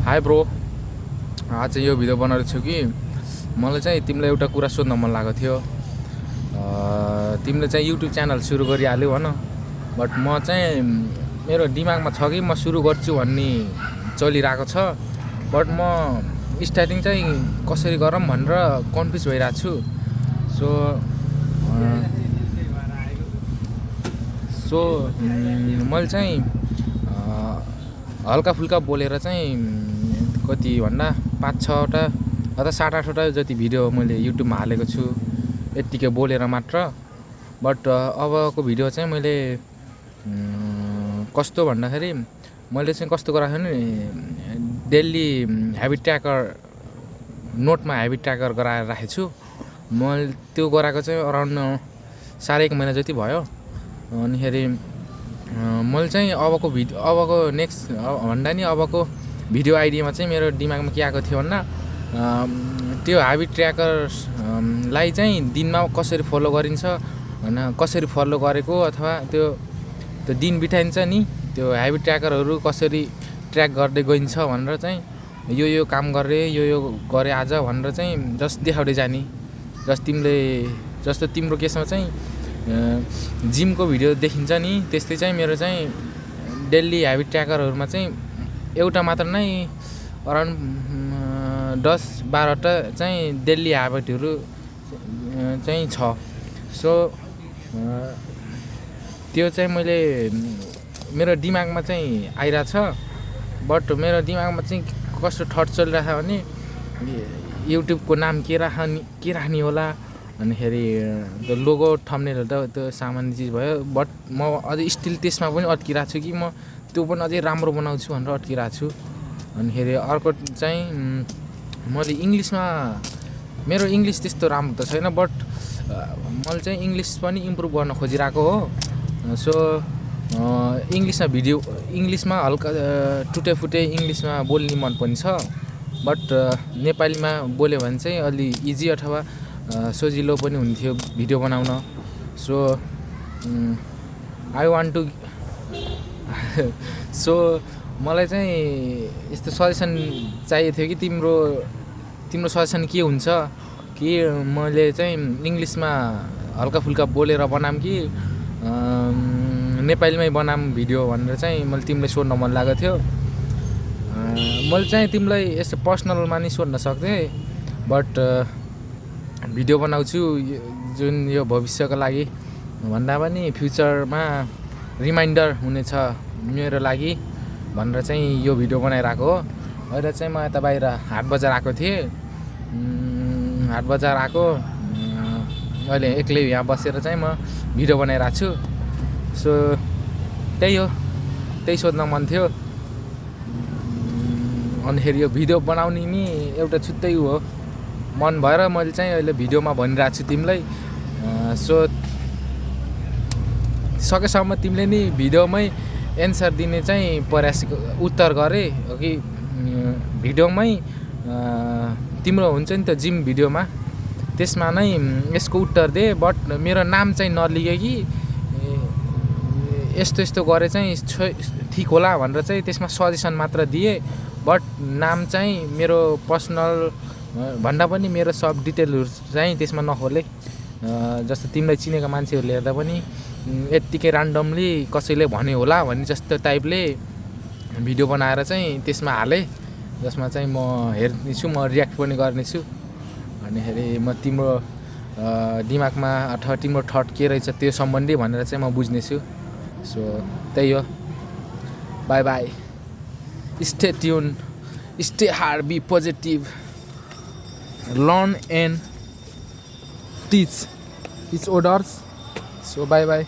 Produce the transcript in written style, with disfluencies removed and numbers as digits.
High bro, आज चाहिँ यो भिडियो बनाएको छु कि मलाई चाहिँ तिमीलाई एउटा कुरा सोध्न मन लागेको थियो। तिमीले चाहिँ युट्युब च्यानल सुरु गरिहाल्यौ भन, बट म चाहिँ मेरो दिमागमा छ कि म सुरु गर्छु भन्ने चलिरहेको छ। बट म स्टार्टिङ चाहिँ कसरी गरौँ भनेर कन्फ्युज भइरहेको छु। सो मैले चाहिँ हल्का फुल्का बोलेर चाहिँ कति भन्दा 5-6वटा अथवा 7-8वटा जति भिडियो मैले युट्युबमा हालेको छु, यत्तिकै बोलेर मात्र। बट अबको भिडियो चाहिँ मैले कस्तो भन्दाखेरि मैले चाहिँ कस्तो गराएको छु नि, डेली ह्याबिट ट्र्याकर नोटमा ह्याबिट ट्र्याकर गराएर राखेको छु। मैले त्यो गराएको चाहिँ अराउन्ड 1.5 महिना जति भयो। अनिखेरि मैले चाहिँ अबको नेक्स्ट भन्दा नि अबको भिडियो आइडियामा चाहिँ मेरो दिमागमा के आएको थियो भन्दा, त्यो ह्याबिट ट्र्याकरलाई चाहिँ दिनमा कसरी फलो गरिन्छ होइन, कसरी फलो गरेको अथवा त्यो दिन बिताइन्छ नि, त्यो ह्याबिट ट्र्याकरहरू कसरी ट्र्याक गर्दै गइन्छ भनेर चाहिँ यो काम गरेँ, यो गरेँ आज भनेर चाहिँ जस्ट देखाउँदै जाने। जस्तो तिम्रो केसमा चाहिँ जिमको भिडियो देखिन्छ नि, त्यस्तै चाहिँ मेरो चाहिँ डेली ह्याबिट ट्र्याकरहरूमा चाहिँ एउटा मात्र नै अराउन्ड 10-12वटा चाहिँ डेली ह्याबिटहरू चाहिँ छ। सो त्यो चाहिँ मेरो दिमागमा चाहिँ आइरहेछ। बट मेरो दिमागमा चाहिँ कस्तो थट चलिरहेछ भने युट्युबको नाम के राख्ने होला, अनिखेरि त्यो लोगो थम्बनेलहरू त त्यो सामान्य चिज भयो। बट म अझै स्टिल त्यसमा पनि अड्किरहेको छु कि म त्यो पनि अझै राम्रो बनाउँछु भनेर अड्किरहेको छु। अनिखेरि अर्को चाहिँ मैले इङ्ग्लिसमा, मेरो इङ्ग्लिस त्यस्तो राम्रो त छैन, बट मैले चाहिँ इङ्ग्लिस पनि इम्प्रुभ गर्न खोजिरहेको हो। सो इङ्ग्लिसमा हल्का टुटेफुटे इङ्ग्लिसमा बोल्ने मन पनि छ, बट नेपालीमा बोल्यो भने चाहिँ अलि इजी अथवा सजिलो पनि हुन्थ्यो भिडियो बनाउन। So I want to so मलाई चाहिँ यस्तो सजेसन चाहिएको थियो कि तिम्रो सजेसन के हुन्छ कि मैले चाहिँ इङ्ग्लिसमा हल्का फुल्का बोलेर बनाऊँ कि नेपालीमै बनाऊँ भिडियो भनेर चाहिँ मैले तिमीलाई सोध्न मन लागेको थियो। मैले चाहिँ तिमीलाई यस्तो पर्सनलमा नि सोध्न सक्थेँ, बट भिडियो बनाउँछु जुन यो भविष्यको लागि भन्दा पनि फ्युचरमा रिमाइन्डर हुनेछ मेरो लागि भनेर चाहिँ यो भिडियो बनाइरहेको हो। अहिले चाहिँ म यता बाहिर हाट बजार आएको थिएँ। हाट बजार आएको अहिले एक्लै यहाँ बसेर चाहिँ म भिडियो बनाइरहेको छु। सो त्यही सोध्न मन थियो। अनिखेरि यो भिडियो बनाउने नि एउटा छुट्टै हो मन भएर मैले चाहिँ अहिले भिडियोमा भनिरहेको छु तिमीलाई। सो सकेसम्म तिमीले नि भिडियोमै एन्सर दिने चाहिँ प्रयास उत्तर गरे कि भिडियोमै तिम्रो हुन्छ नि त जिम भिडियोमा, त्यसमा नै यसको उत्तर दे। बट मेरो नाम चाहिँ नलिगे कि यस्तो गरे चाहिँ ठिक होला भनेर चाहिँ त्यसमा सजेसन मात्र दिए। बट नाम चाहिँ मेरो पर्सनल भन्दा पनि मेरो सब डिटेलहरू चाहिँ त्यसमा नखोले। जस्तो तिमीलाई चिनेको मान्छेहरूले हेर्दा पनि यत्तिकै ऱ्यान्डमली कसैले भन्यो होला भन्ने जस्तो टाइपले भिडियो बनाएर चाहिँ त्यसमा हालेँ, जसमा चाहिँ म हेर्नेछु, म रियाक्ट पनि गर्नेछु। अनिखेरि म तिम्रो दिमागमा अथवा तिम्रो थट के रहेछ त्यो सम्बन्धी भनेर चाहिँ म बुझ्नेछु। सो त्यही हो, bye bye, stay tune, stay hard, be positive, learn and teach each others. So bye by.